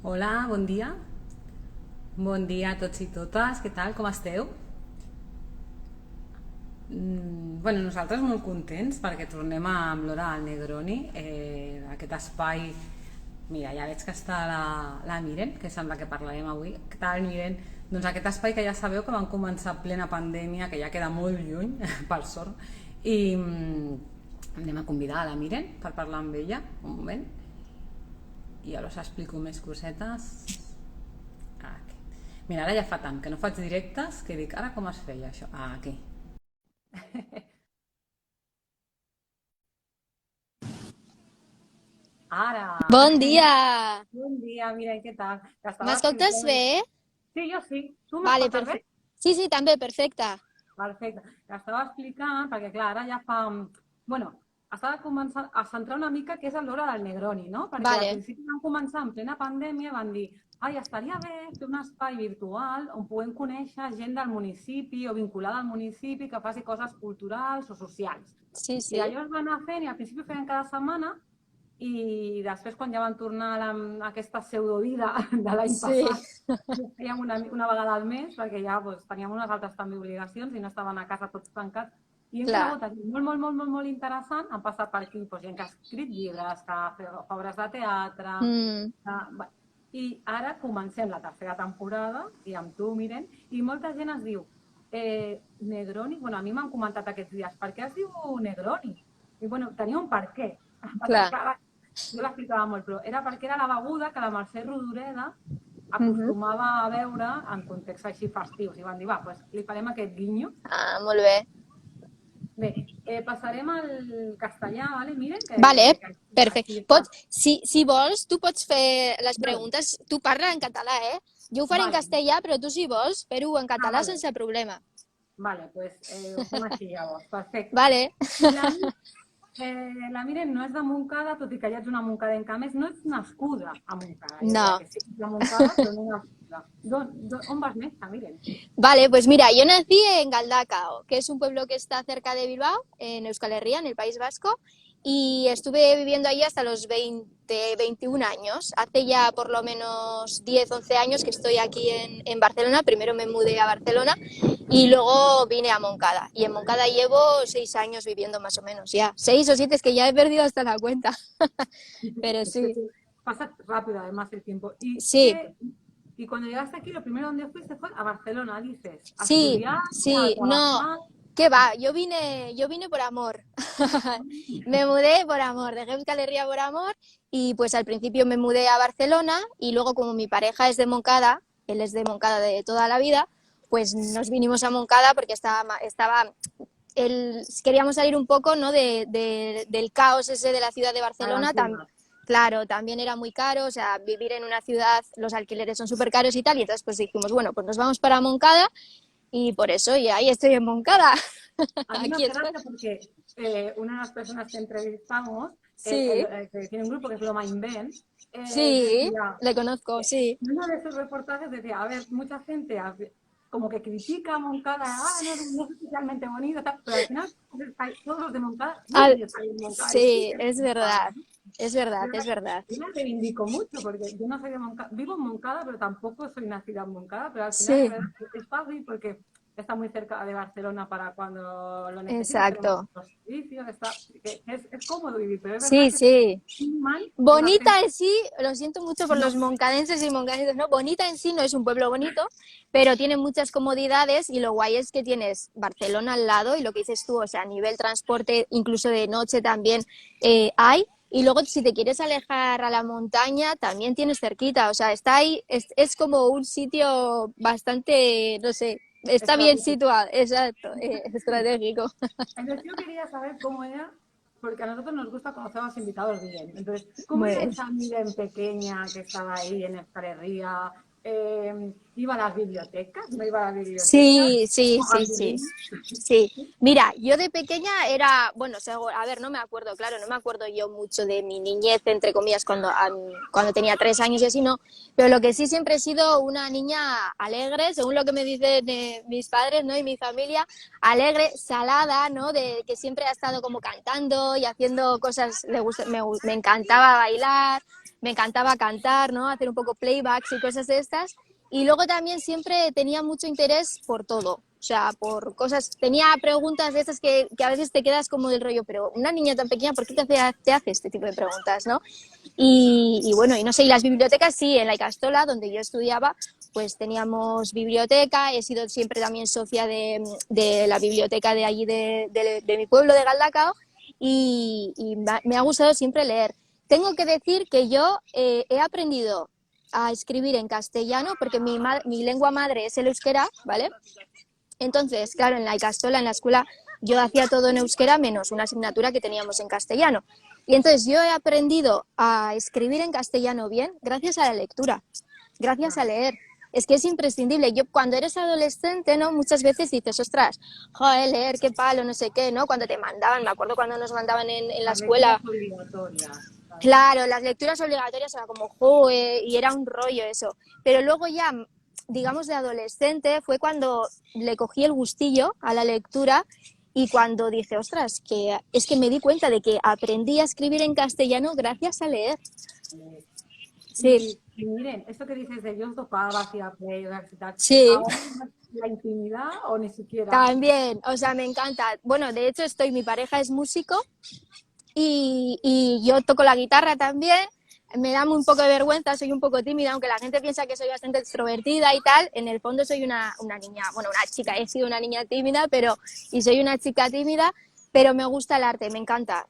Hola, bon dia. Bon dia a tots i totes. Què tal? Com esteu? Bueno, nosaltres molt contents perquè tornem amb l'Hora del Negroni. Aquest espai... Mira, ja veig que està la Miren, que sembla que parlarem avui. Què tal, Miren? Doncs aquest espai que ja sabeu que van començar en plena pandèmia, que ja queda molt lluny, per sort, i anem a convidar a la Miren per parlar amb ella, un moment, i ara us explico més cosetes. Aquí. Mira, ara ja fa tant que no faig directes que dic, ara com es feia això? Aquí. Ara! Bon dia! Bon dia, mira, què tal? T'estava M'escoltes explicant... bé? Sí, jo sí. Tu Vale, m'escoltes bé? perfecte. Sí, sí, també, perfecte. Perfecte. T'estava explicant, perquè clar, ara ja fa... Bueno, estava començant a centrar una mica què és l'hora del Negroni, no? Perquè al Vale, principi van començar en plena pandèmia, van dir, ai, estaria bé fer un espai virtual on puguem conèixer gent del municipi o vinculada al municipi que faci coses culturals o socials. sí, I sí. allò es va anar fent i al principi feien cada setmana i després quan ja van tornar a aquesta pseudovida de l'any Sí, passat fèiem una vegada al mes perquè ja doncs, teníem unes altres també obligacions i no estaven a casa tots tancats i hem clar. conegut gent molt, molt, molt, molt, molt interessant, han passat per aquí doncs, gent que ha escrit llibres, que ha fet obres de teatre, Mm, que, i ara comencem la tercera temporada i amb tu, Miren, i molta gent es diu Negroni, bueno, a mi m'han comentat aquests dies, per què es diu Negroni? I bueno, tenia un per què, perquè clar. clar, jo l'explicava molt, però era perquè era la beguda que la Mercè Rodoreda Mhm. acostumava a veure en contexts així festius. I van dir, va, doncs li farem aquest guinyo. Ah, molt bé. Bé, passarem al castellà, vale? Miren, Vale, que perfecte. així està. Si vols, tu pots fer les Vale, preguntes. Tu parla en català, eh? Jo ho faré en vale. castellà, però tu si vols fer-ho en Ah, català vale. sense problema. Vale, pues ho fem així llavors. Perfecte. Vale. I la Miren no és de Montcada, tot i que ja ets una moncadenca. A més, no ets nascuda a Montcada. Jo crec No. que sí que ets de Montcada, però no nascuda. On vas néixer, Miren? Vale, pues mira, yo nací en Galdacao, que es un pueblo que está cerca de Bilbao, en Euskal Herria, en el País Vasco, y estuve viviendo ahí hasta los 20, 21 años. Hace ya por lo menos 10, 11 años que estoy aquí en Barcelona. Primero me mudé a Barcelona y luego vine a Moncada. Y en Moncada llevo 6 años viviendo más o menos ya. 6 o 7 es que ya he perdido hasta la cuenta. Pero Es que sí, sí, pasa rápido además el tiempo. sí, Y cuando llegaste aquí, lo primero donde fuiste fue a Barcelona, dices, a sí, estudiar, a sí, no, trabajar. ¿qué va? Yo vine por amor. Me mudé por amor, dejé Euskal Herria por amor y pues al principio me mudé a Barcelona y luego como mi pareja es de Moncada, él es de Moncada de toda la vida, pues nos vinimos a Moncada porque queríamos salir un poco, ¿no? Del caos ese de la ciudad de A la Barcelona. ciudad. Claro, también era muy caro, o sea, vivir en una ciudad, los alquileres son súper caros y tal, y entonces pues dijimos, bueno, pues nos vamos para Moncada y por eso, y ahí estoy en Moncada. A mí me Aquí hace estoy. gracia porque una de las personas que entrevistamos, Sí, que tiene un grupo que es Loma Invent, sí, decía, le conozco, sí. en uno de sus reportajes decía, a ver, mucha gente como que critica a Moncada, no, no es especialmente bonito, tal, pero al final todos los de Moncada Al- viven ahí en Moncada y sí, siguen es en Moncada, verdad, ¿no? es verdad, Yo es verdad. yo la reivindico mucho porque yo no soy de Moncada, vivo en Moncada, pero tampoco soy nacida en Moncada, pero al final es Sí, verdad que es fácil porque está muy cerca de Barcelona para cuando lo necesites, tenemos exacto. los servicios, que es cómodo vivir, pero es verdad Sí, que es sí. muy mal el Bonita acento. en sí, lo siento mucho por los No, moncadenses y moncadenses, ¿no? Bonita en sí no es un pueblo bonito, pero tiene muchas comodidades y lo guay es que tienes Barcelona al lado y lo que dices tú, o sea, a nivel transporte, incluso de noche también hay. Y luego si te quieres alejar a la montaña, también tienes cerquita, o sea, está ahí, es como un sitio bastante, no sé, está bien estratégico. situado, exacto, estratégico. Entonces yo quería saber cómo era, porque a nosotros nos gusta conocer a los invitados bien. Entonces, ¿cómo Muy era bien. esa Miren pequeña que estaba ahí en Escalería? ¿Iba a las bibliotecas? ¿No iba a las bibliotecas? Sí, sí, ¿Jugaba sí, al sí. billar? Sí, mira, yo de pequeña era, bueno, a ver, no me acuerdo, claro, no me acuerdo yo mucho de mi niñez, entre comillas, cuando tenía 3 años y así, no, pero lo que sí siempre he sido una niña alegre, según lo que me dicen mis padres, ¿no? Y mi familia, alegre, salada, ¿no? De que siempre ha estado como cantando y haciendo cosas, me encantaba bailar, me encantaba cantar, ¿no? Hacer un poco playbacks y cosas de estas. Y luego también siempre tenía mucho interés por todo, o sea, por cosas, tenía preguntas de estas que a veces te quedas como del rollo, pero una niña tan pequeña, ¿por qué te hace este tipo de preguntas, no? Y bueno, y no sé, y las bibliotecas sí, en la Icastola, donde yo estudiaba, pues teníamos biblioteca, he sido siempre también socia de la biblioteca de allí de mi pueblo, de Galdacao, y me ha gustado siempre leer. Tengo que decir que yo he aprendido a escribir en castellano porque mi lengua madre es el euskera, ¿vale? Entonces, claro, en la Icastola, en la escuela, yo hacía todo en euskera menos una asignatura que teníamos en castellano. Y entonces yo he aprendido a escribir en castellano bien gracias a la lectura, gracias a leer. Es que es imprescindible. Yo cuando eres adolescente, ¿no? Muchas veces dices, ostras, joder, leer, qué palo, no sé qué, ¿no? Cuando te mandaban, me acuerdo cuando nos mandaban en la Las lecturas escuela. obligatorias. Claro. Claro, las lecturas obligatorias era como, joder, y era un rollo eso. Pero luego ya, digamos, de adolescente fue cuando le cogí el gustillo a la lectura y cuando dije, ostras, que es que me di cuenta de que aprendí a escribir en castellano gracias a leer. Sí, Y miren, esto que dices de yo tocaba, hacía playback y tal, sí, ¿ahora la intimidad o ni siquiera? también, o sea, me encanta. Bueno, de hecho mi pareja es músico y yo toco la guitarra también. Me da un poco de vergüenza, soy un poco tímida, aunque la gente piensa que soy bastante extrovertida y tal. En el fondo soy una niña, bueno, una chica, he sido una niña tímida, y soy una chica tímida, pero me gusta el arte, me encanta,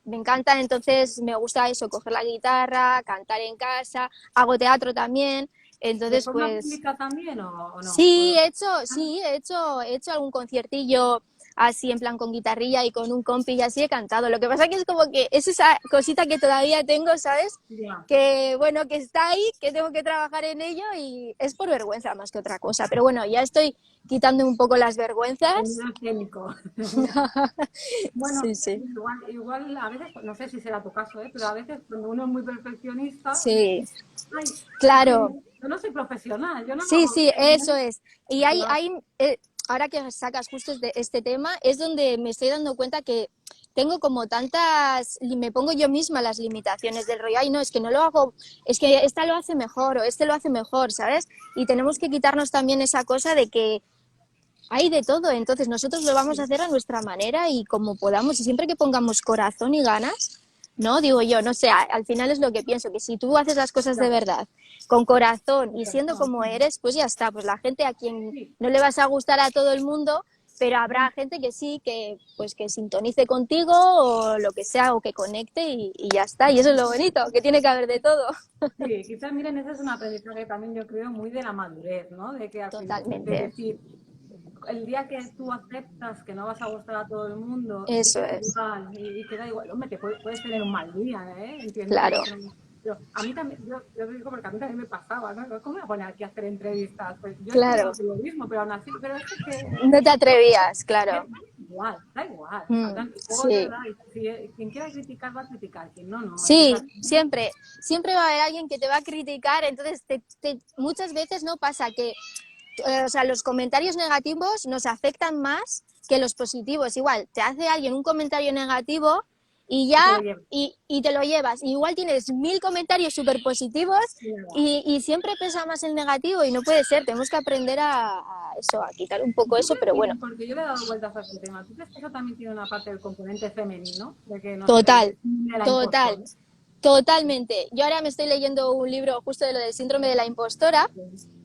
entonces me gusta eso, coger la guitarra, cantar en casa, hago teatro también, ¿De entonces forma pues pública también o no? sí, he hecho algún conciertillo así en plan con guitarrilla y con un compi y así he cantado. Lo que pasa que es como que es esa cosita que todavía tengo, ¿sabes? Ya, Que bueno, que está ahí, que tengo que trabajar en ello y es por vergüenza más que otra cosa. Pero bueno, ya estoy quitando un poco las el vergüenzas. miedo escénico. Bueno, Sí, sí. igual a veces, no sé si será tu caso, pero a veces cuando uno es muy perfeccionista, Sí, ay, es que claro. yo no soy profesional, yo no lo Sí, hago sí, eso bien. es. Y ahora que sacas justo este tema, es donde me estoy dando cuenta que tengo como me pongo yo misma las limitaciones del rollo, ay, no, es que no lo hago, es que esta lo hace mejor o este lo hace mejor, ¿sabes? Y tenemos que quitarnos también esa cosa de que hay de todo, entonces nosotros lo vamos a hacer a nuestra manera y como podamos, y siempre que pongamos corazón y ganas, ¿no? Digo yo, no sé, al final es lo que pienso, que si tú haces las cosas de verdad, con corazón y siendo como eres, pues ya está, pues la gente a quien Sí, no le vas a gustar a todo el mundo, pero habrá gente que sí, que pues que sintonice contigo o lo que sea, o que conecte y ya está, y eso es lo bonito, que tiene que haber de todo. sí, quizás miren, ese es un aprendizaje también yo creo muy de la madurez, ¿no? De que al final, de Totalmente, decir, el día que tú aceptas que no vas a gustar a todo el mundo y eso que da es, igual, y que da igual, hombre, que puedes tener un mal día, ¿eh? Entiendo que claro. puedes tener un... Pero a mí también, yo digo porque a mí también me pasaba, ¿no? ¿Cómo me voy a poner aquí a hacer entrevistas? Pues yo Claro, estudio periodismo, pero aún así, pero es que no te atrevías, da claro. igual, da igual. Y luego de Sí, verdad, quien quiera criticar va a criticar, quien no, no. Es sí, así. siempre, siempre va a haber alguien que te va a criticar, entonces muchas veces no pasa que, o sea, los comentarios negativos nos afectan más que los positivos. Igual, te hace alguien un comentario negativo y Y te lo ya, llevo. y te lo llevas. Igual tienes 1000 comentarios súper positivos y siempre pesa más el negativo y no puede ser, tenemos que aprender a eso, a quitar un poco ¿Tú eso, crees, pero bueno, miren, porque yo le he dado vueltas a este tema, ¿tú crees que eso también tiene una parte del componente femenino? De que nos, total, de la total. impostora. Totalmente. Yo ahora me estoy leyendo un libro justo de lo del síndrome de la impostora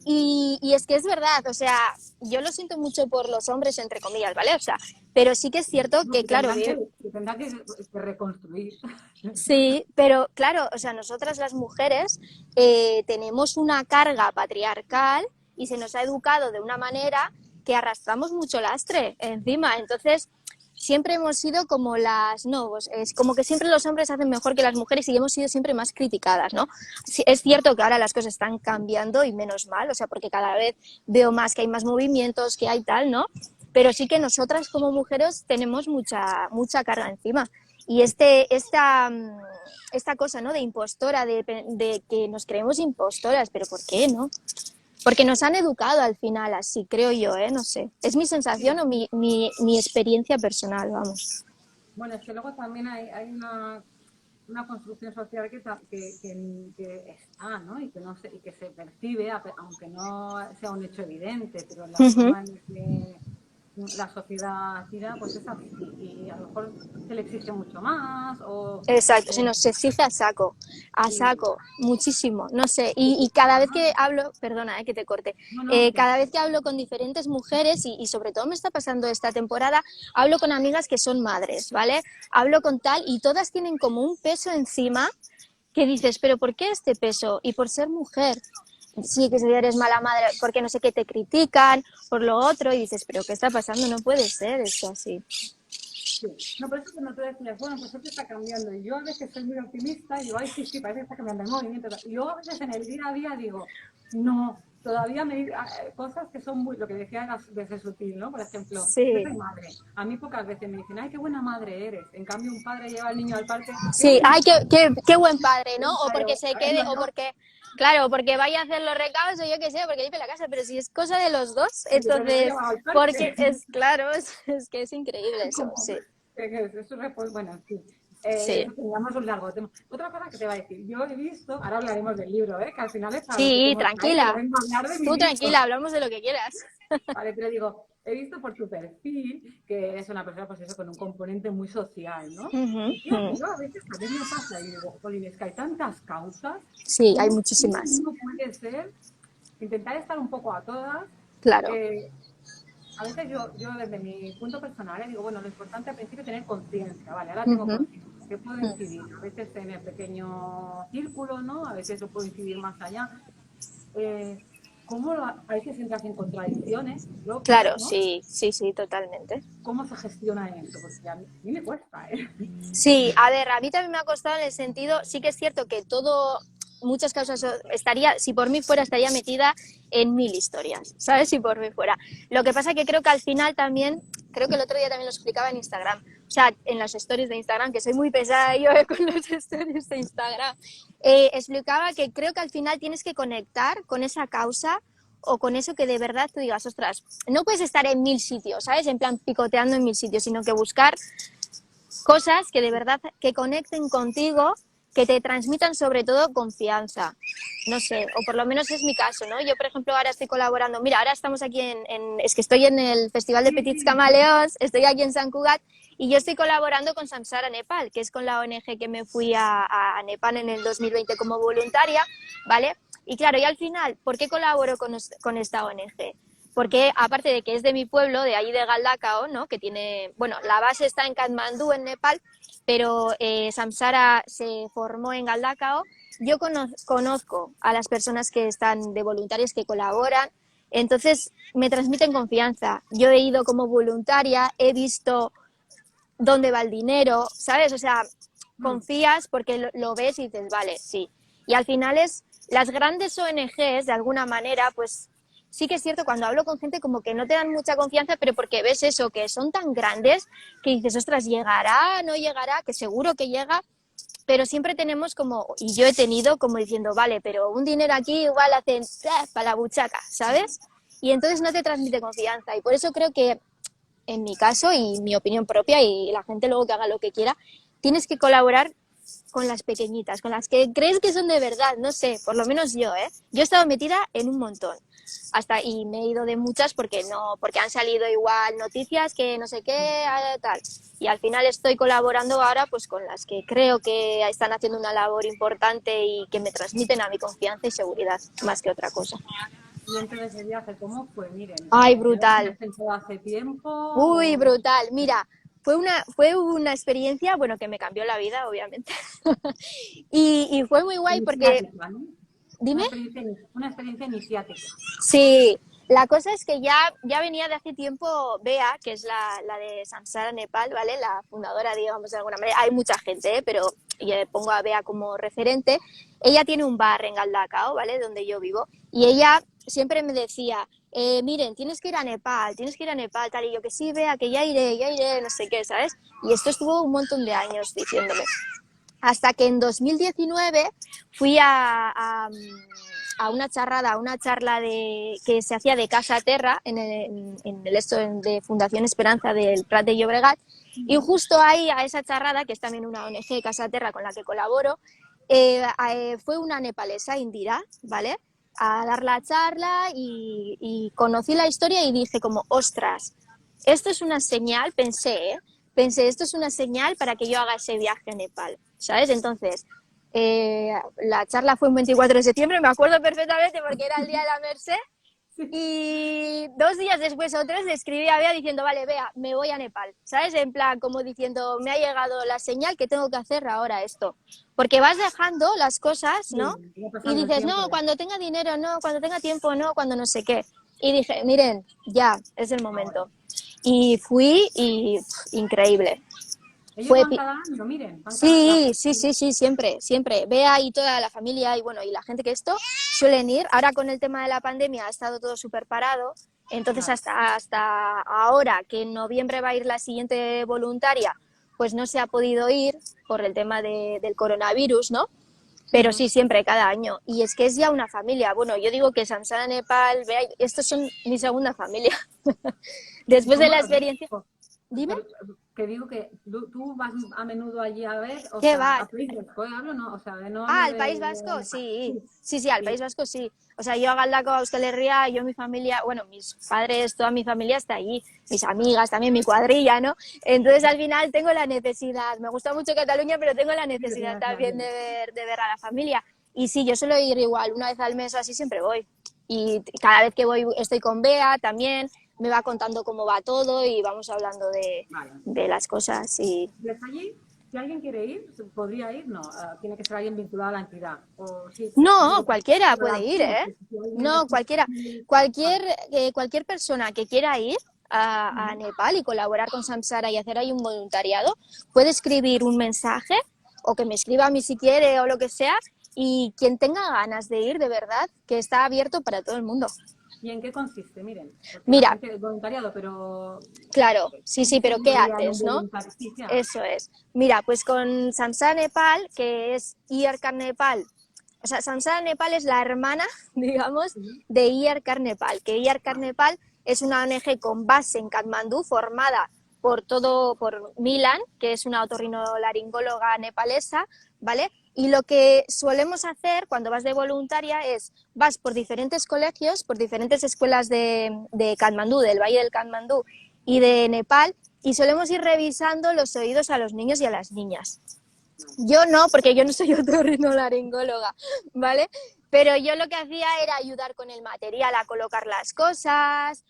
y es que es verdad, o sea, yo lo siento mucho por los hombres, entre comillas, ¿vale? O sea, pero sí que es cierto No, que, claro, que tendrán que reconstruir. sí, pero claro, o sea, nosotras las mujeres tenemos una carga patriarcal y se nos ha educado de una manera que arrastramos mucho lastre encima. Entonces, siempre hemos sido como no, pues, es como que siempre los hombres hacen mejor que las mujeres y hemos sido siempre más criticadas, ¿no? Sí, es cierto que ahora las cosas están cambiando y menos mal, o sea, porque cada vez veo más que hay más movimientos, que hay tal, ¿no? Pero sí que nosotras como mujeres tenemos mucha carga encima. Y esta cosa, ¿no? De impostora, de que nos creemos impostoras, pero ¿por qué, no? Porque nos han educado al final así, creo yo, ¿eh? No sé. Es mi sensación o Sí. mi experiencia personal, vamos. Bueno, es que luego también hay una... una construcción social que está, ¿no? Y que, no se, y que se percibe, aunque no sea un hecho evidente, pero la Ujú. forma en que la sociedad tira, pues es así. Y a lo mejor se le exige mucho más, Exacto, se o nos exige a y, saco, muchísimo, no sé. Y cada vez que hablo, perdona, que te corte, no, no, cada vez que hablo con diferentes mujeres, y sobre todo me está pasando esta temporada, hablo con amigas que son madres, ¿vale? Hablo con tal, y todas tienen como un peso encima que dices, pero ¿por qué este peso? Y por ser mujer. Sí, que si eres mala madre, porque no sé qué te critican, por lo otro, y dices, pero ¿qué está pasando? No puede ser esto así. sí. No, por eso que no te decías, bueno, pues esto está cambiando. Y yo a veces soy muy optimista y digo, ay, sí, sí, parece que está cambiando el movimiento. Y yo a veces en el día a día digo, no, todavía me cosas que son muy, lo que decía desde sutil, ¿no? Por ejemplo, yo Sí, soy madre. A mí pocas veces me dicen, ay, qué buena madre eres. En cambio, un padre lleva al niño al parque, qué sí, buena ay, madre. qué buen padre, ¿no? O porque Claro, se a ver, no, quede, o no. porque, claro, porque vaya a hacer los recados o yo qué sé, porque limpie la casa, pero si es cosa de los dos, Yo me lo entonces, llevo al porque parque. es claro, es que es increíble eso, Como, sí, eso, bueno, sí. sí. Eso teníamos un largo tema. Otra cosa que te va a decir, yo he visto, ahora hablaremos del libro, que al final es para lo que te Sí, hemos traído, tranquila, vengo a hablar de mi tú libro. tranquila, hablamos de lo que quieras. Vale, pero digo, he visto por tu perfil que eres una persona, pues eso, con un componente muy social, ¿no? Ujú, Y tío, ujú. yo a veces me pasa y digo, Jolín, es que hay tantas causas, Sí, hay ¿cómo muchísimas, uno puede ser, intentar estar un poco a todas? claro. A veces yo desde mi punto personal digo, bueno, lo importante al principio es tener conciencia, ¿vale? Ahora tengo Ujú. conciencia, que puedo incidir, a veces en el pequeño círculo, ¿no? A veces yo puedo incidir más allá. Eh, a veces entras en contradicciones propias, Claro, ¿no? sí, sí, sí, totalmente. ¿Cómo se gestiona eso? Porque a mí me cuesta, ¿eh? Sí, a ver, a mí también me ha costado en el sentido, sí que es cierto que todo, muchas causas estaría, si por mí fuera, estaría metida en mil historias, ¿sabes? Si por mí fuera. Lo que pasa que creo que al final también, creo que el otro día también lo explicaba en Instagram, o sea, en las stories de Instagram, que soy muy pesada yo con las stories de Instagram, explicaba que creo que al final tienes que conectar con esa causa o con eso que de verdad tú digas, ostras, no puedes estar en mil sitios, ¿sabes? En plan picoteando en mil sitios, sino que buscar cosas que de verdad que conecten contigo, que te transmitan sobre todo confianza. No sé, o por lo menos es mi caso, ¿no? Yo, por ejemplo, ahora estoy colaborando, mira, ahora estamos aquí es que estoy en el Festival de Sí, Petits sí, Camaleons, estoy aquí en San Cugat y yo estoy colaborando con Samsara Nepal, que es con la ONG que me fui a Nepal en el 2020 como voluntaria, ¿vale? Y claro, y al final, ¿por qué colaboro con esta ONG? Porque aparte de que es de mi pueblo, de allí de Galdacao, ¿no? Que tiene, bueno, la base está en Katmandú, en Nepal, pero Samsara se formó en Galdacao. Yo conozco a las personas que están de voluntarios que colaboran, entonces me transmiten confianza. Yo he ido como voluntaria, he visto dónde va el dinero, ¿sabes? O sea, confías porque lo ves y dices, vale, sí. Y al final es, las grandes ONGs, de alguna manera, pues sí que es cierto, cuando hablo con gente como que no te dan mucha confianza, pero porque ves eso, que son tan grandes, que dices, ostras, llegará, no llegará, que seguro que llega, pero siempre tenemos como, y yo he tenido como diciendo, vale, pero un dinero aquí igual hacen para la buchaca, ¿sabes? Y entonces no te transmite confianza. Y por eso creo que en mi caso y mi opinión propia y la gente luego que haga lo que quiera, tienes que colaborar con las pequeñitas, con las que crees que son de verdad, no sé, por lo menos yo, ¿eh? Yo he estado metida en un montón. Hasta y me he ido de muchas porque no, porque han salido igual noticias que no sé qué, tal. Y al final estoy colaborando ahora pues con las que creo que están haciendo una labor importante y que me transmiten a mi confianza y seguridad, más que otra cosa. y entonces ese viaje, ¿cómo fue? Miren, Ay, ¿ya lo brutal. tenías pensado hace tiempo Uy, o brutal. Mira, fue una experiencia, bueno, que me cambió la vida, obviamente. Y fue muy guay porque, iniciática, ¿no? dime, Una experiencia iniciática. sí, la cosa es que ya venía de hace tiempo Bea, que es la de Samsara Nepal, ¿vale? La fundadora, digamos, de alguna manera. Hay mucha gente, pero yo pongo a Bea como referente. Ella tiene un bar en Galdacao, ¿vale? Donde yo vivo. Y ella siempre me decía, miren, tienes que ir a Nepal, tienes que ir a Nepal, tal. Y yo que sí, Bea, que ya iré, no sé qué, ¿sabes? Y esto estuvo un montón de años diciéndome. Hasta que en 2019 fui a una charla que se hacía de Casa Terra en el esto de Fundación Esperanza del Prat de Llobregat, y justo ahí a esa charrada, que es también una ONG, Casa Terra, con la que colaboro, fue una nepalesa, Indira, ¿vale?, a dar la charla y conocí la historia y dije como, ostras, esto es una señal, pensé, esto es una señal para que yo haga ese viaje a Nepal, ¿sabes? Entonces, la charla fue un 24 de septiembre, me acuerdo perfectamente porque era el día de la Merced, y 2 días después o 3 le escribí a Bea diciendo, vale, Bea, me voy a Nepal, ¿sabes? En plan, como diciendo, me ha llegado la señal que tengo que hacer ahora esto. Porque vas dejando las cosas, ¿no? Y dices, no, cuando tenga dinero, no, cuando tenga tiempo, no, cuando no sé qué. Y dije, miren, ya, es el momento. Y fui y increíble. Ellos Fue van cada año, miren, van Sí, sí, sí, sí, siempre, siempre. Bea y toda la familia y bueno, y la gente que esto suelen ir. Ahora con el tema de la pandemia ha estado todo súper parado, entonces Claro. hasta ahora, que en noviembre va a ir la siguiente voluntaria, pues no se ha podido ir por el tema del coronavirus, ¿no? Pero sí, siempre, cada año. Y es que es ya una familia. Bueno, yo digo que Samsara, Nepal, Bea, estos son mi segunda familia. ¿Y Después de cómo la lo ves? experiencia... Dime. Pero, que digo que tú vas a menudo allí a ver, o ¿Qué sea, va? a País Vasco, hablo, ¿no? O sea, no a Ah, ¿al nivel País de Vasco? Nepal. Sí, Sí, sí, sí, al sí. País Vasco sí. O sea, yo a Galdakao, a Euskal Herria, yo mi familia, bueno, mis padres, toda mi familia está allí, mis amigas, también mi cuadrilla, ¿no? Entonces al final tengo la necesidad, me gusta mucho Cataluña, pero tengo la Sí, que necesidad tienes también bien. de ver a la familia. Y sí, yo suelo ir igual, una vez al mes o así siempre voy. Y cada vez que voy estoy con Bea también, me va contando cómo va todo y vamos hablando Vale. de las cosas y... ¿Desde allí? Si alguien quiere ir, podría ir, no, tiene que ser alguien vinculado a la entidad. O sí, No, digo, cualquiera para puede la ir, opción, ¿eh? que si alguien No, escucha, cualquiera. vale. Cualquier persona que quiera ir a Nepal y colaborar con Samsara y hacer ahí un voluntariado, puede escribir un mensaje o que me escriba a mí si quiere o lo que sea, y quien tenga ganas de ir, de verdad, que está abierto para todo el mundo. ¿Y en qué consiste? Miren, porque la Mira, gente, voluntariado, pero claro, sí, ¿cómo sí, se pero ¿qué diría en un haces, no? voluntario? Sí, ¿qué hago? Eso es. Mira, pues con Samsara Nepal, que es IARCAR Nepal, o sea, Samsara Nepal es la hermana, digamos, de IARCAR Nepal, que IARCAR Vale. Nepal es una ONG con base en Katmandú, formada por Milan, que es una otorrinolaringóloga nepalesa, ¿vale? Y lo que solemos hacer cuando vas de voluntaria es, vas por diferentes colegios, por diferentes escuelas de Katmandú, del Valle del Katmandú y de Nepal, y solemos ir revisando los oídos a los niños y a las niñas. Yo no, porque yo no soy otorrinolaringóloga, ¿vale? Pero yo lo que hacía era ayudar con el material a colocar las cosas,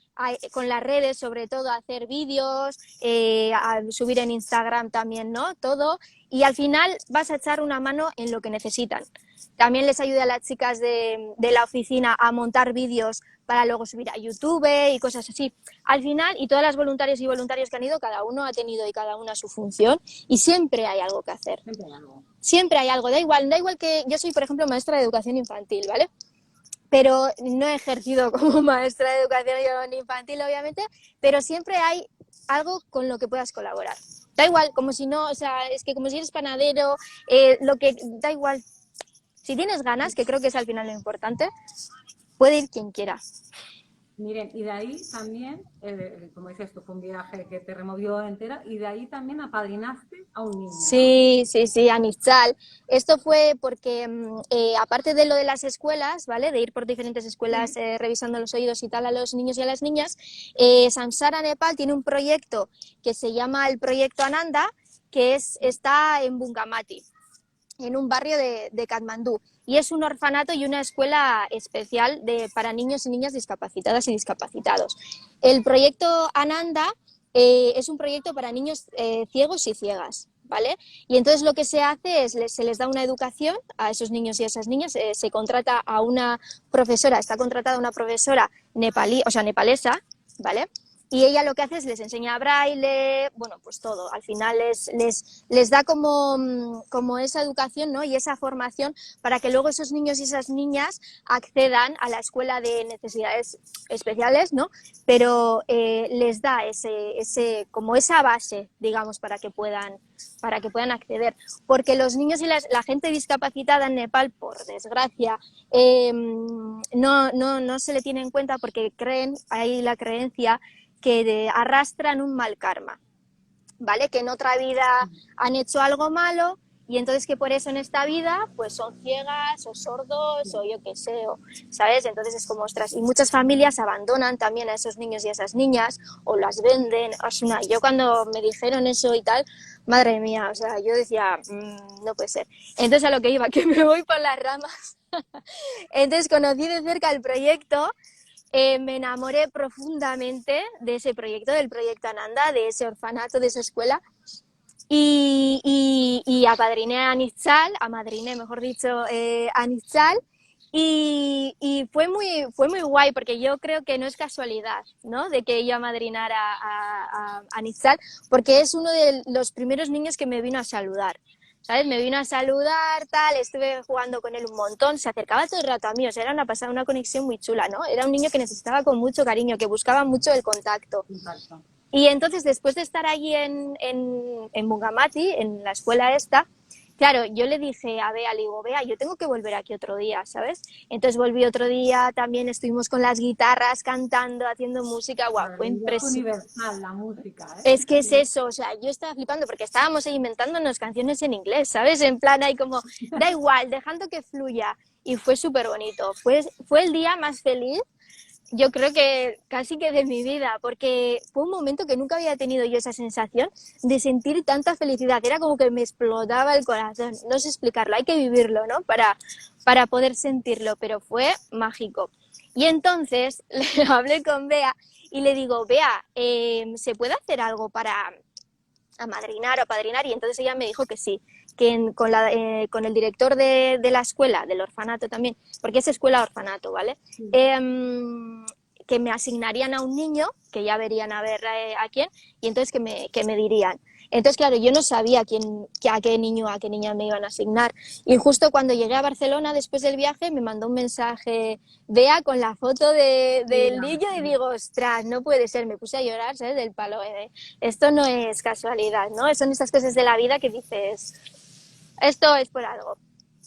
con las redes sobre todo a hacer vídeos, a subir en Instagram también, ¿no? Todo. Y al final vas a echar una mano en lo que necesitan. También les ayuda a las chicas de la oficina a montar vídeos para luego subir a YouTube y cosas así. Al final, y todas las voluntarias y voluntarios que han ido, cada uno ha tenido y cada una su función y siempre hay algo que hacer. Siempre hay algo. Siempre hay algo, da igual que yo soy, por ejemplo, maestra de educación infantil, ¿vale? Pero no he ejercido como maestra de educación infantil, obviamente, pero siempre hay algo con lo que puedas colaborar. Da igual, como si no, o sea, es que como si eres panadero, lo que, da igual. Si tienes ganas, que creo que es al final lo importante, puede ir quien quiera. Miren, y de ahí también, como dices tú, fue un viaje que te removió entera, y de ahí también apadrinaste a un niño, ¿no? Sí, sí, sí, Anichal. Esto fue porque, aparte de lo de las escuelas, ¿vale? De ir por diferentes escuelas Sí. revisando los oídos y tal a los niños y a las niñas, Samsara Nepal tiene un proyecto que se llama el Proyecto Ananda, que está en Bungamati, en un barrio de Katmandú. Y es un orfanato y una escuela especial para niños y niñas discapacitadas y discapacitados. El proyecto Ananda es un proyecto para niños ciegos y ciegas, ¿vale? Y entonces lo que se hace es, se les da una educación a esos niños y a esas niñas, se contrata a una profesora, está contratada una profesora nepalí, o sea, nepalesa, ¿vale? Y ella lo que hace es les enseña braille, bueno, pues todo. Al final les da como esa educación, ¿no? Y esa formación para que luego esos niños y esas niñas accedan a la escuela de necesidades especiales, ¿no? Pero les da como esa base, digamos, para que puedan acceder. Porque los niños y la gente discapacitada en Nepal, por desgracia, no se le tiene en cuenta porque hay la creencia que arrastran un mal karma, ¿vale? Que en otra vida han hecho algo malo y entonces que por eso en esta vida pues son ciegas o sordos o yo qué sé, ¿sabes? Entonces es como, ostras, y muchas familias abandonan también a esos niños y a esas niñas o las venden. Yo cuando me dijeron eso y tal, madre mía, o sea, yo decía, no puede ser. Entonces a lo que iba, que me voy por las ramas. Entonces conocí de cerca el proyecto. Me enamoré profundamente de ese proyecto, del proyecto Ananda, de ese orfanato, de esa escuela. Y apadriné a Nitzal, mejor dicho, a Nitzal. Y fue muy guay, porque yo creo que no es casualidad, ¿no? De que yo amadrinara a Nitzal, porque es uno de los primeros niños que me vino a saludar. ¿Sabes? Me vino a saludar, tal, estuve jugando con él un montón, se acercaba todo el rato a mí, o sea, era una conexión muy chula, ¿no? Era un niño que necesitaba con mucho cariño, que buscaba mucho el contacto. Exacto. Y entonces, después de estar allí en Bungamati, en la escuela esta, claro, yo le dije a Bea, le digo, Bea, yo tengo que volver aquí otro día, ¿sabes? Entonces volví otro día, también estuvimos con las guitarras, cantando, haciendo música, guau, Claro, fue el lenguaje impresionante. universal, la música, ¿eh? Es que es eso, o sea, yo estaba flipando porque estábamos ahí inventándonos canciones en inglés, ¿sabes? En plan, ahí como, da igual, dejando que fluya. Y fue súper bonito. Fue el día más feliz, yo creo que casi que de mi vida, porque fue un momento que nunca había tenido yo esa sensación de sentir tanta felicidad. Era como que me explotaba el corazón. No sé explicarlo, hay que vivirlo, ¿no? Para poder sentirlo, pero fue mágico. Y entonces le hablé con Bea y le digo, Bea, ¿se puede hacer algo para amadrinar o padrinar? Y entonces ella me dijo que sí, que con el director de la escuela, del orfanato también, porque es escuela-orfanato, ¿vale? Sí. Que me asignarían a un niño, que ya verían a ver a quién, y entonces que me dirían. Entonces, claro, yo no sabía a qué niño, a qué niña me iban a asignar. Y justo cuando llegué a Barcelona, después del viaje, me mandó un mensaje Bea con la foto del niño y digo, ostras, no puede ser. Me puse a llorar, ¿sabes? Del palo. Esto no es casualidad, ¿no? Son esas cosas de la vida que dices, esto es por algo.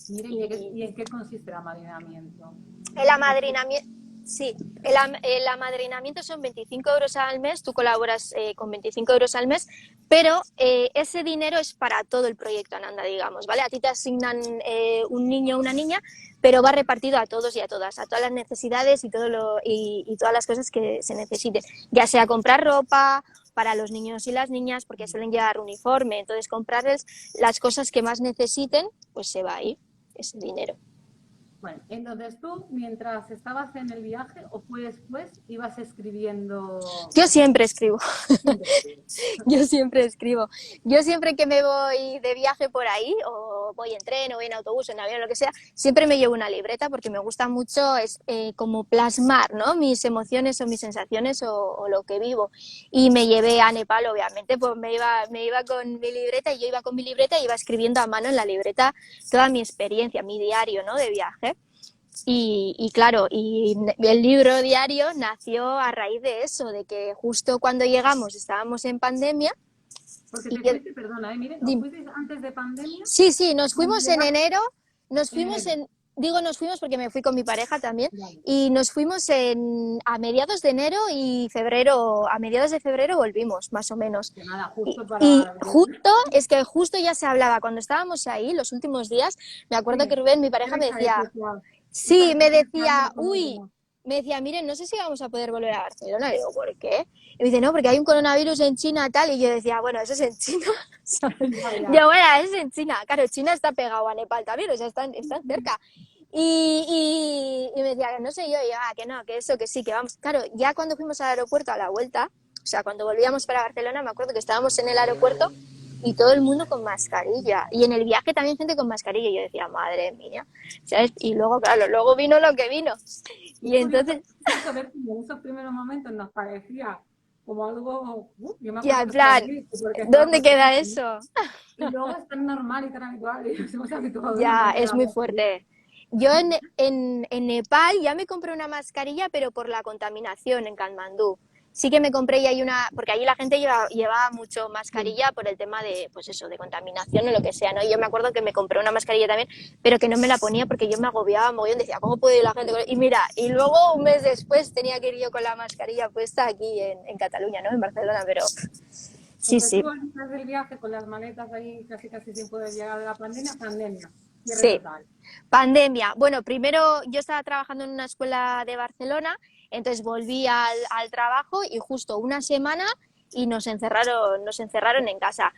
Miren, ¿y en qué consiste el amadrinamiento? El amadrinamiento, sí, el amadrinamiento son 25 euros al mes, tú colaboras con 25 euros al mes, pero ese dinero es para todo el proyecto Ananda, digamos, ¿vale? A ti te asignan un niño o una niña, pero va repartido a todos y a todas las necesidades y todas las cosas que se necesiten, ya sea comprar ropa para los niños y las niñas, porque suelen llevar uniforme, entonces comprarles las cosas que más necesiten, pues se va ahí ese dinero. Bueno, entonces tú, mientras estabas en el viaje o fue después, ibas escribiendo. Yo siempre escribo. Siempre escribes. Yo siempre escribo. Yo siempre que me voy de viaje por ahí, o voy en tren, o voy en autobús, en avión, lo que sea, siempre me llevo una libreta porque me gusta mucho como plasmar, ¿no? Mis emociones o mis sensaciones o lo que vivo. Y me llevé a Nepal, obviamente, pues me iba con mi libreta y yo iba con mi libreta y iba escribiendo a mano en la libreta toda mi experiencia, mi diario, ¿no? De viaje. Y claro, y el libro diario nació a raíz de eso, de que justo cuando llegamos estábamos en pandemia. Porque Y te fuiste, perdona, miren, ¿os Dime. fuisteis antes de pandemia? Sí, nos ¿Cuándo fuimos en llegaste? enero, nos En fuimos enero. nos fuimos porque me fui con mi pareja también, Vale. y nos fuimos a mediados de enero y febrero, a mediados de febrero volvimos, más o menos. Que nada, Y, justo y para. justo ya se hablaba, cuando estábamos ahí, los últimos días, me acuerdo que Sí, Rubén, mi pareja, me ibais a decía, Etiopía. sí, me decía, Como. me decía, miren, no sé si vamos a poder volver a Barcelona. Y digo, ¿por qué? Y me dice, no, porque hay un coronavirus en China tal. Y yo decía, bueno, eso es en China. Ya, ya. Yo, bueno, eso es en China. Claro, China está pegado a Nepal también, o sea, están cerca. Y me decía, no sé yo, y yo, que no, que eso, que sí, que vamos. Claro, ya cuando fuimos al aeropuerto a la vuelta, o sea, cuando volvíamos para Barcelona, me acuerdo que estábamos en el aeropuerto y todo el mundo con mascarilla. Y en el viaje también gente con mascarilla. Y yo decía, madre mía, ¿sabes? Y luego, claro, luego vino lo que vino. Y Y es curioso, entonces, es curioso ver que en esos primeros momentos nos parecía como algo, yo me Ya, acuerdo en que estaba plan, allí, porque estaba ¿dónde queda fascinada, ¿no? eso? Y luego es tan normal y tan habitual y nos hemos habituado de una Ya, es manera muy horrible. fuerte. Yo en Nepal ya me compré una mascarilla, pero por la contaminación en Katmandú. Sí que me compré y hay una, porque allí la gente lleva mucho Sí. mascarilla por el tema de, pues eso, de contaminación o lo que sea, ¿no? Y yo me acuerdo que me compré una mascarilla también, pero que no me la ponía porque yo me agobiaba mogollón, decía, ¿cómo puede ir la gente Y mira, y luego un mes después tenía que ir yo con la mascarilla puesta aquí en Cataluña, ¿no? En Barcelona, pero sí, Entonces tú sí, volviste del viaje con las maletas ahí casi casi sin poder llegar de la pandemia, cierre sí. total. Pandemia. Bueno, primero yo estaba trabajando en una escuela de Barcelona, entonces volví al trabajo y justo una semana y nos encerraron en casa.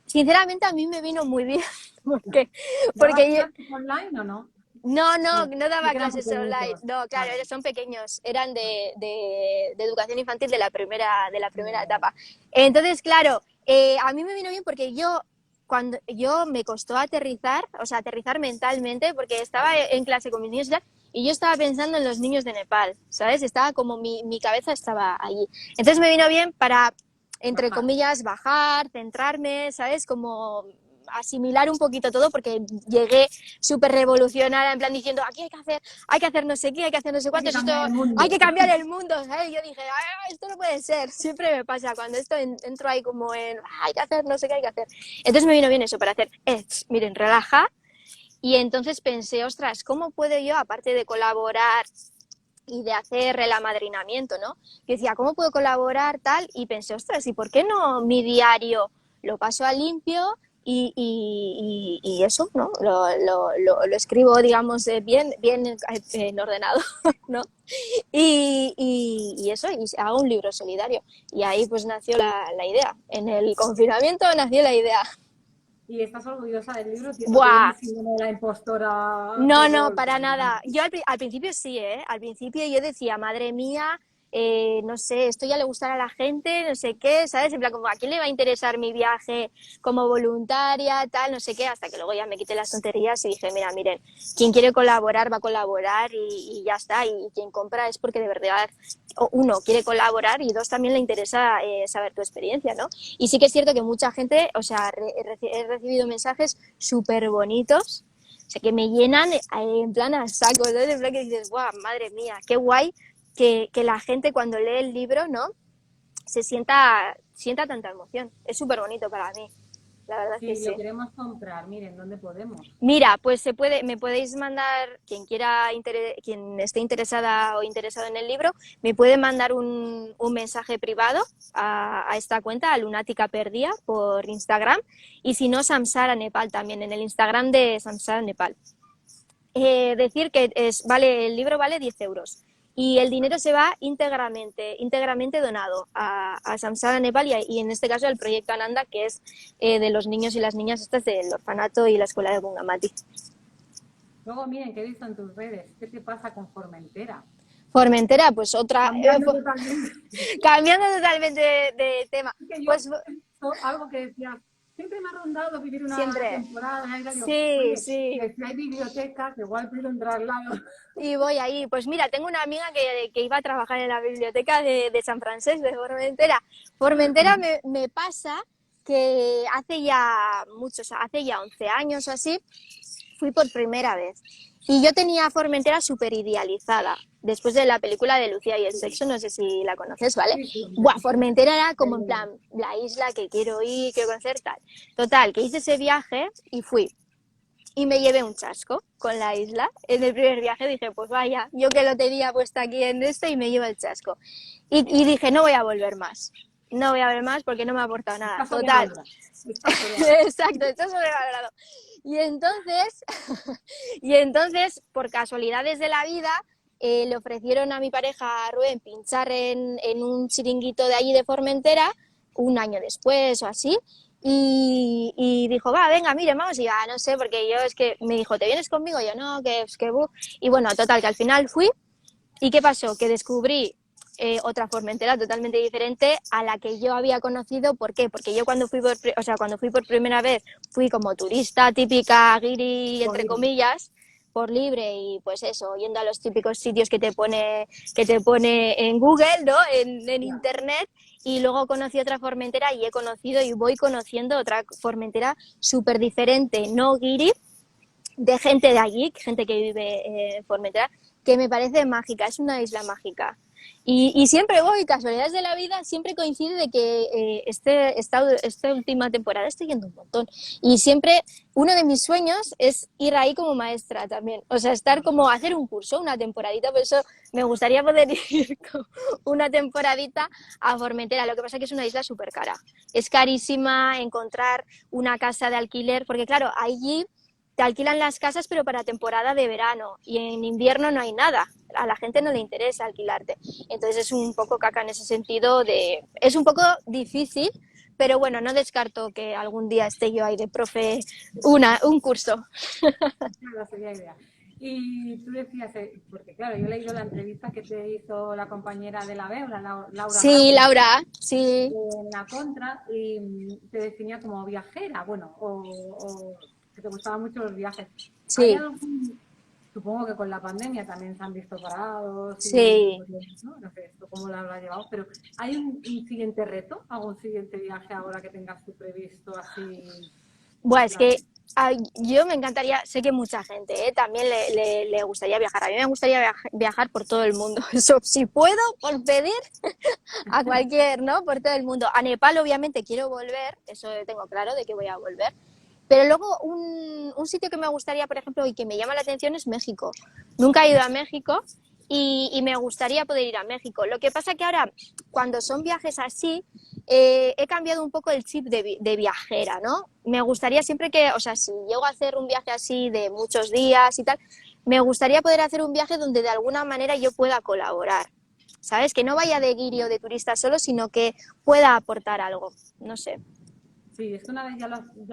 Sinceramente a mí me vino muy bien porque, ¿Dabas porque clases online o no? No, no sí daba que eran clases online. pequeñitos. No, claro, Vale, son pequeños, eran vale. de educación infantil de la Vale, primera vale. etapa. Entonces, claro, a mí me vino bien porque cuando yo me costó aterrizar, o sea, aterrizar mentalmente, porque estaba Claro. en clase con mis niños y tal, y yo estaba pensando en los niños de Nepal, ¿sabes? Estaba como mi cabeza estaba allí. Entonces me vino bien para, entre Bajar. comillas, bajar, centrarme, ¿sabes? Como asimilar un poquito todo, porque llegué súper revolucionada, en plan diciendo, aquí hay que hacer no sé qué, hay que hacer no sé Hay que cuántos, esto, cambiar el hay que mundo. cambiar el mundo, ¿sabes? Yo dije, ah, esto no puede ser, siempre me pasa, cuando esto entro ahí como en, hay que hacer no sé qué hay que hacer. Entonces me vino bien eso para hacer, miren, relaja, y entonces pensé, ostras, ¿cómo puedo yo, aparte de colaborar y de hacer el amadrinamiento, ¿no? Que decía, ¿cómo puedo colaborar tal? Y pensé, ostras, ¿y por qué no mi diario lo paso a limpio y eso, ¿no? Lo escribo, digamos, bien en ordenado, ¿no? Y eso, y hago un libro solidario. Y ahí pues nació la idea. En el confinamiento nació la idea. ¿Y estás orgullosa del libro? ¿O tienes ¡Buah! el síndrome de la impostora No, por no, gol? para nada. Yo al principio sí, ¿eh? Al principio yo decía, madre mía, no sé, esto ya le gustará a la gente, no sé qué, ¿sabes? En plan, como, ¿a quién le va a interesar mi viaje como voluntaria, tal, no sé qué? Hasta que luego ya me quité las tonterías y dije, mira, miren, quien quiere colaborar va a colaborar y ya está. Y quien compra es porque de verdad, uno, quiere colaborar y dos, también le interesa saber tu experiencia, ¿no? Y sí que es cierto que mucha gente, o sea, he recibido mensajes súper bonitos, o sea, que me llenan en plan a saco, ¿no? En plan que dices, guau, madre mía, qué guay que la gente cuando lee el libro, ¿no? Sienta tanta emoción. Es súper bonito para mí, la verdad es que Si lo sí. queremos comprar, miren, ¿dónde podemos? Mira, pues me podéis mandar, quien esté interesada o interesado en el libro, me puede mandar un mensaje privado a esta cuenta, a Lunática Perdía, por Instagram, y si no, Samsara Nepal también, en el Instagram de Samsara Nepal. Decir que el libro vale 10 euros y el dinero se va íntegramente donado a Samsara Nepal y en este caso al proyecto Ananda, que es de los niños y las niñas estas del orfanato y la escuela de Bungamati. Luego, miren, ¿qué he visto en tus redes? ¿Qué te pasa con Formentera? Formentera, pues otra, Cambiando totalmente. cambiando totalmente de tema, Que yo pues he visto algo que decía, siempre me ha rondado vivir una siempre, temporada en Aira. Digo, sí, oye, sí, que si hay bibliotecas, igual pido un traslado. y voy ahí. Pues mira, tengo una amiga que iba a trabajar en la biblioteca de San Francisco, de Formentera. Formentera me pasa que hace ya 11 años o así, fui por primera vez. Y yo tenía Formentera súper idealizada. Después de la película de Lucía y el sexo, no sé si la conoces, ¿vale? Sí, sí, hombre. Buah, Formentera era como en Pero, plan la isla que quiero ir, quiero conocer, tal. Total, que hice ese viaje y fui y me llevé un chasco con la isla. En el primer viaje dije, pues vaya, yo que lo tenía puesto aquí en esto y me llevo el chasco. Y dije, no voy a volver más. No voy a ver más porque no me ha aportado nada. está Total. sobrevalorado. Está sobrevalorado. Exacto, está sobrevalorado. Y entonces, y entonces, por casualidades de la vida, le ofrecieron a mi pareja Rubén pinchar en un chiringuito de allí de Formentera un año después o así. Y dijo, va, venga, mire, vamos, y va, no sé, porque yo es que me dijo, ¿te vienes conmigo? Yo no, que y bueno, total, que al final fui. ¿Y qué pasó? Que descubrí otra Formentera totalmente diferente a la que yo había conocido. ¿Por qué? Porque yo cuando fui por primera vez, fui como turista típica, guiri, entre Joder, comillas, por libre y pues eso, yendo a los típicos sitios que te pone en Google, ¿no? En Ya. internet. Y luego conocí otra Formentera y he conocido y voy conociendo otra Formentera súper diferente, no guiri, de gente de allí, gente que vive en Formentera, que me parece mágica, es una isla mágica. Y siempre voy, casualidades de la vida, siempre coincide de que esta última temporada estoy yendo un montón. Y siempre uno de mis sueños es ir ahí como maestra también. O sea, estar como hacer un curso, una temporadita, por eso me gustaría poder ir una temporadita a Formentera. Lo que pasa es que es una isla súper cara. Es carísima encontrar una casa de alquiler, porque claro, allí te alquilan las casas pero para temporada de verano y en invierno no hay nada, a la gente no le interesa alquilarte, entonces es un poco caca en ese sentido es un poco difícil, pero bueno, no descarto que algún día esté yo ahí de profe un curso. Claro, sería idea. Y tú decías, porque claro, yo he leído la entrevista que te hizo la compañera de la BEO, Laura Sí, Ramos, Laura, sí, en la contra, y te definía como viajera, bueno, o que te gustaban mucho los viajes. ¿Hay sí, algún, supongo que con la pandemia también se han visto parados y sí. no sé esto cómo lo habrá llevado, pero ¿hay un siguiente reto, algún siguiente viaje ahora que tengas tú previsto así Bueno, en es plan? que yo me encantaría, sé que mucha gente también le gustaría viajar. A mí me gustaría viajar por todo el mundo. Eso, si puedo, por pedir a cualquier, ¿no? Por todo el mundo. A Nepal, obviamente, quiero volver, eso tengo claro de que voy a volver. Pero luego un sitio que me gustaría, por ejemplo, y que me llama la atención es México. Nunca he ido a México y me gustaría poder ir a México. Lo que pasa que ahora, cuando son viajes así, he cambiado un poco el chip de viajera, ¿no? Me gustaría siempre que, o sea, si llego a hacer un viaje así de muchos días y tal, me gustaría poder hacer un viaje donde de alguna manera yo pueda colaborar, ¿sabes? Que no vaya de guiri o de turista solo, sino que pueda aportar algo, no sé. Sí, es que una vez ya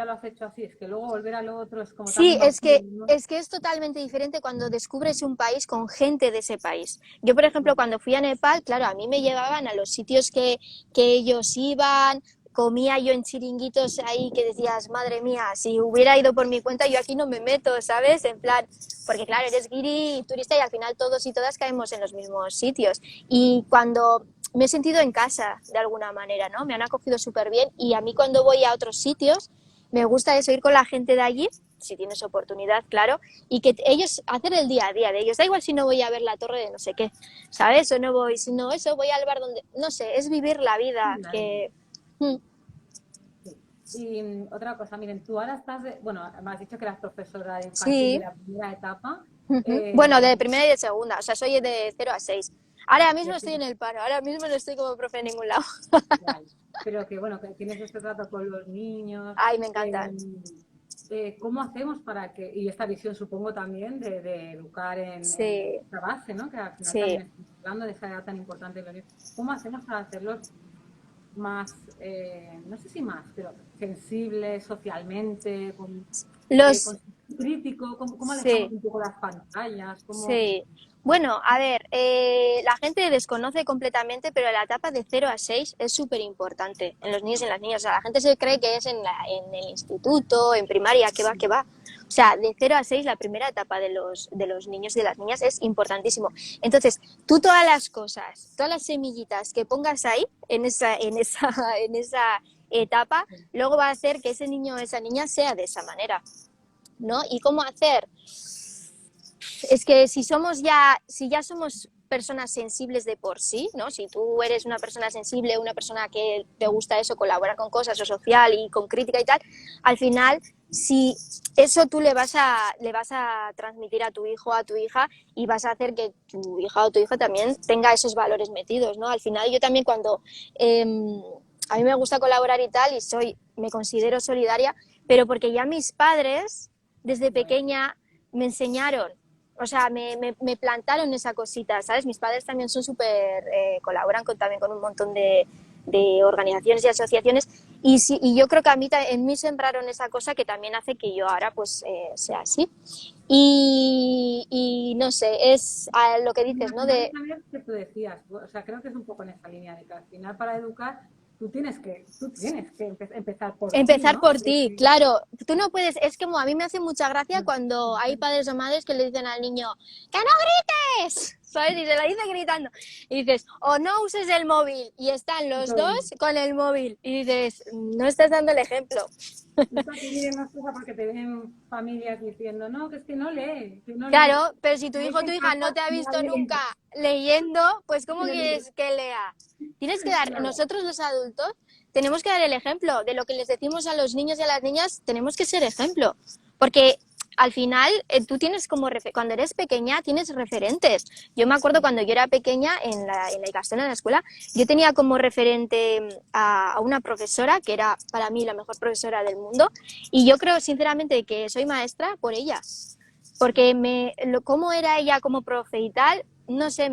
lo has hecho así, es que luego volver a lo otro es como tan Sí, vacío, ¿no? es que es totalmente diferente cuando descubres un país con gente de ese país. Yo, por ejemplo, cuando fui a Nepal, claro, a mí me llevaban a los sitios que ellos iban, comía yo en chiringuitos ahí que decías, madre mía, si hubiera ido por mi cuenta, yo aquí no me meto, ¿sabes? En plan, porque claro, eres guiri, turista y al final todos y todas caemos en los mismos sitios. Y cuando me he sentido en casa, de alguna manera, ¿no? Me han acogido súper bien y a mí cuando voy a otros sitios, me gusta eso, ir con la gente de allí si tienes oportunidad, claro, y que ellos hacer el día a día de ellos. Da igual si no voy a ver la torre de no sé qué, ¿sabes? O no voy, si no eso, voy al bar donde, no sé, es vivir la vida que... Sí. Y otra cosa, miren, tú ahora estás, bueno, me has dicho que eras profesora de infantil de Sí. la primera etapa. Bueno, eh, de primera y de segunda, o sea, soy de 0 a 6. Ahora mismo de- estoy en el paro, ahora mismo no estoy como profe en ningún lado. Vale. Pero que bueno, que tienes este trato con los niños. Ay, me eh, encantan. ¿Cómo hacemos para que, y esta visión supongo también de educar en Sí, esta base, ¿no? Que al final sí. también estamos hablando de esa edad tan importante de los niños. ¿Cómo hacemos para hacerlos más, no sé si más, pero sensibles socialmente, Los... con crítico? ¿Cómo alejamos Sí. un poco las pantallas? Sí. Bueno, a ver, la gente desconoce completamente, pero la etapa de 0 a 6 es súper importante en los niños y en las niñas. O sea, la gente se cree que es en el instituto, en primaria, que va, que va. O sea, de 0 a 6 la primera etapa de los niños y de las niñas es importantísimo. Entonces, tú todas las cosas, todas las semillitas que pongas ahí, en esa etapa, luego va a hacer que ese niño o esa niña sea de esa manera, ¿no? ¿Y cómo hacer? Es que si ya somos personas sensibles de por sí, ¿no? Si tú eres una persona sensible, una persona que te gusta eso, colabora con cosas o social y con crítica y tal, al final, si eso tú le vas a transmitir a tu hijo o a tu hija y vas a hacer que tu hija o tu hijo también tenga esos valores metidos, ¿no? Al final yo también cuando a mí me gusta colaborar y tal y me considero solidaria, pero porque ya mis padres desde pequeña me enseñaron, o sea, me plantaron esa cosita, ¿sabes? Mis padres también son súper, colaboran también con un montón de organizaciones y asociaciones y yo creo que en mí sembraron esa cosa que también hace que yo ahora pues sea así. Y no sé, es lo que dices, Al ¿no? final también que tú decías, o sea, creo que es un poco en esta línea de que al final para educar empezar por ti, Empezar ¿no? por ti, claro. Tú no puedes, es como a mí me hace mucha gracia cuando hay padres o madres que le dicen al niño, ¡que no grites! ¿Sabes? Y se la dice gritando. Y dices, o no uses el móvil. Y están los dos con el móvil. Y dices, no estás dando el ejemplo. Esto aquí viene más cosa porque te ven familias diciendo, no, que es que no lee, que no lee. Claro, pero si tu hijo o tu hija no te ha visto nunca leyendo, pues ¿cómo quieres que lea? Tienes que dar, nosotros los adultos tenemos que dar el ejemplo de lo que les decimos a los niños y a las niñas, tenemos que ser ejemplo, porque al final tú tienes como, cuando eres pequeña tienes referentes. Yo me acuerdo cuando yo era pequeña en la Ikastola, en la escuela, yo tenía como referente a una profesora que era para mí la mejor profesora del mundo y yo creo sinceramente que soy maestra por ella. Porque cómo era ella como profe y tal, no sé,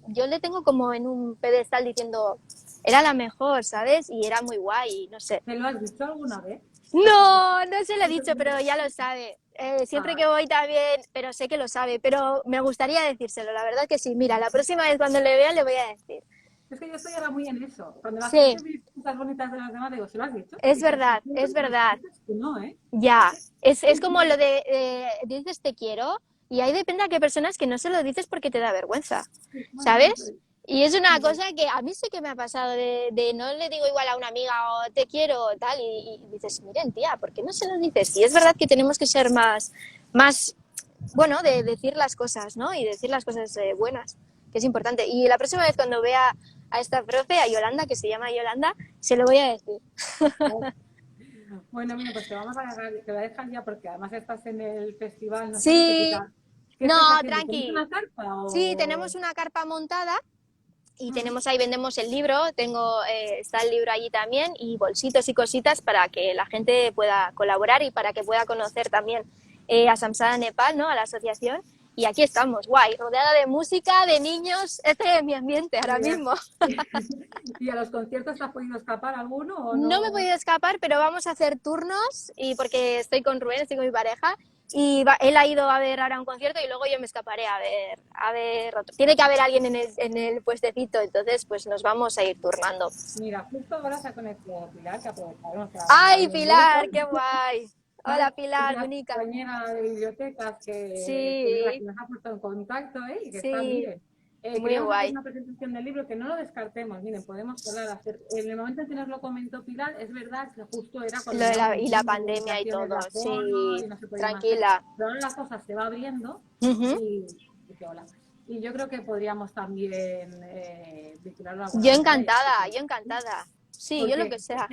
yo le tengo como en un pedestal diciendo, era la mejor, ¿sabes? Y era muy guay, no sé. ¿Me lo has dicho alguna vez? No se lo he dicho, pero ya lo sabe. Siempre que voy también, pero sé que lo sabe, pero me gustaría decírselo, la verdad que sí. Mira, la próxima vez cuando le vea le voy a decir. Es que yo estoy ahora muy en eso. Cuando la Sí. gente dice cosas bonitas de los demás, digo, ¿se lo has dicho? Es verdad, es verdad. No, ¿eh? Ya, es como lo de dices te quiero y ahí depende a qué personas que no se lo dices porque te da vergüenza, ¿sabes? Y es una cosa que a mí sí que me ha pasado de no le digo igual a una amiga o te quiero o tal y dices, miren tía, ¿por qué no se lo dices? Y es verdad que tenemos que ser más bueno, de decir las cosas, ¿no? Y decir las cosas buenas, que es importante. Y la próxima vez cuando vea a esta profe, a Yolanda, que se llama Yolanda, se lo voy a decir. Bueno, mira, pues te voy a dejar ya porque además estás en el festival, no sé Sí, qué no, estás haciendo. ¿Tienes tranqui. una carpa o...? Sí, tenemos una carpa montada y tenemos ahí, vendemos el libro, está el libro allí también y bolsitos y cositas para que la gente pueda colaborar y para que pueda conocer también a Samsara Nepal, ¿no? A la asociación. Y aquí estamos, guay, rodeada de música, de niños, este es mi ambiente ahora mismo. ¿Y a los conciertos te has podido escapar alguno o no? No me he podido escapar, pero vamos a hacer turnos y porque estoy con Rubén, estoy con mi pareja y él ha ido a ver ahora un concierto y luego yo me escaparé a ver otro. Tiene que haber alguien en el puestecito, entonces pues nos vamos a ir turnando. Mira, justo ahora se ha conectado Pilar, que aprovecharemos. ¡Ay, Pilar! ¡Qué guay! Hola, Pilar, bonita. Una compañera de bibliotecas Sí, que nos ha puesto en contacto, y que está, sí, miren. muy Queríamos hacer guay. una presentación del libro que no lo descartemos, miren, podemos hacer. En el momento en que nos lo comentó Pilar, es verdad que justo era cuando Y la pandemia y todo, sí, y no se podía más hacer. tranquila. Pero ahora la cosa se va abriendo y que hola. Y yo creo que podríamos también vincularlo a alguna Yo manera. encantada, yo encantada. Sí, yo lo que sea.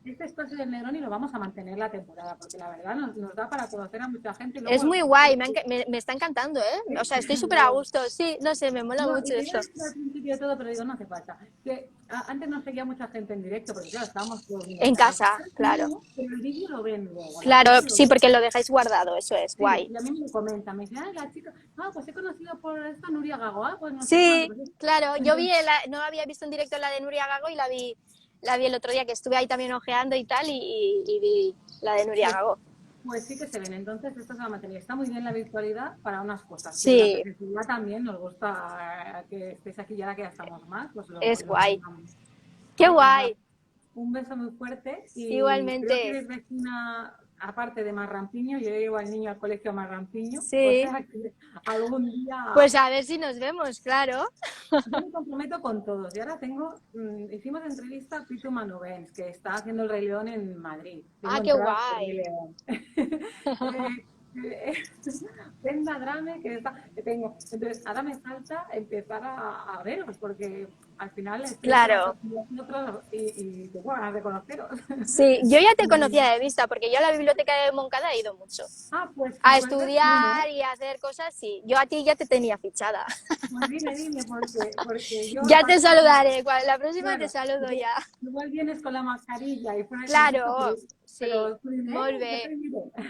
Este espacio del Negroni lo vamos a mantener la temporada, porque la verdad nos da para conocer a mucha gente. Luego, Es muy guay, me está encantando, ¿eh? O sea, estoy súper a gusto. Sí, no sé, me mola mucho esto. Al principio de todo, pero digo, no hace falta. Que antes nos seguía mucha gente en directo, porque claro, estábamos todos en casa, claro. Pero el vídeo lo ven luego. Claro, sí, porque lo dejáis guardado, eso es, guay. Y a mí me comentan, me dicen, la chica, pues he conocido por esta Nuria Gago, pues no sé sí, cuándo. claro, yo no había visto en directo la de Nuria Gago y la vi el otro día que estuve ahí también ojeando y tal y vi la de Nuria Gago. Pues sí que se ven, entonces esto se va a mantener. Está muy bien la virtualidad para unas cosas. Sí. La presencialidad también nos gusta que estéis aquí y ahora que ya estamos más. Pues es guay. ¡Qué guay! Un beso muy fuerte. Y igualmente. Creo que eres vecina, aparte de Marrampiño, yo llevo al niño al colegio Marrampiño. Sí. O sea que algún día... Pues a ver si nos vemos, claro. Yo me comprometo con todos. Y ahora hicimos entrevista a Pitu Manovens, que está haciendo el Rey León en Madrid. ¡Qué guay! Brenda Drame, que tengo. Entonces, ahora me falta empezar a veros, porque al final claro. Y tengo ganas de conoceros. Sí, yo ya te conocía de vista, porque yo a la biblioteca de Moncada he ido mucho. Pues, a estudiar y a hacer cosas, sí. Yo a ti ya te tenía fichada. Pues dime, porque yo... Ya te saludaré, la próxima te saludo ya. Igual vienes con la mascarilla y fuera claro, sí, molt bé.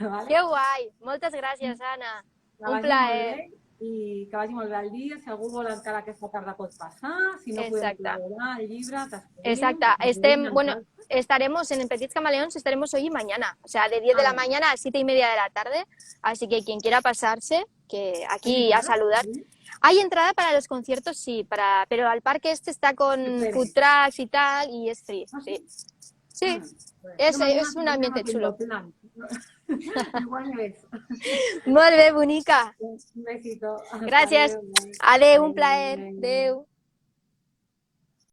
Vale? Que guai, moltes gràcies, Anna. Un plaer. I que vagi molt bé el dia, si algú vol encara aquesta tarda pot passar, si no podem col·laborar el llibre, Exacte, estaremos en Petits Camaleons, estaremos hoy y mañana, o sea, de 10 de la mañana a 7:30 de la tarde, así que quien quiera pasarse, que aquí a saludar. Hay entrada para los conciertos, sí, pero al parque este está con food trucks y tal, y es free, sí. Sí, és un ambiente xulo. Igual me ves. Molt bé, bonica. Un besito. Gràcies. Adéu, un plaer. Adéu.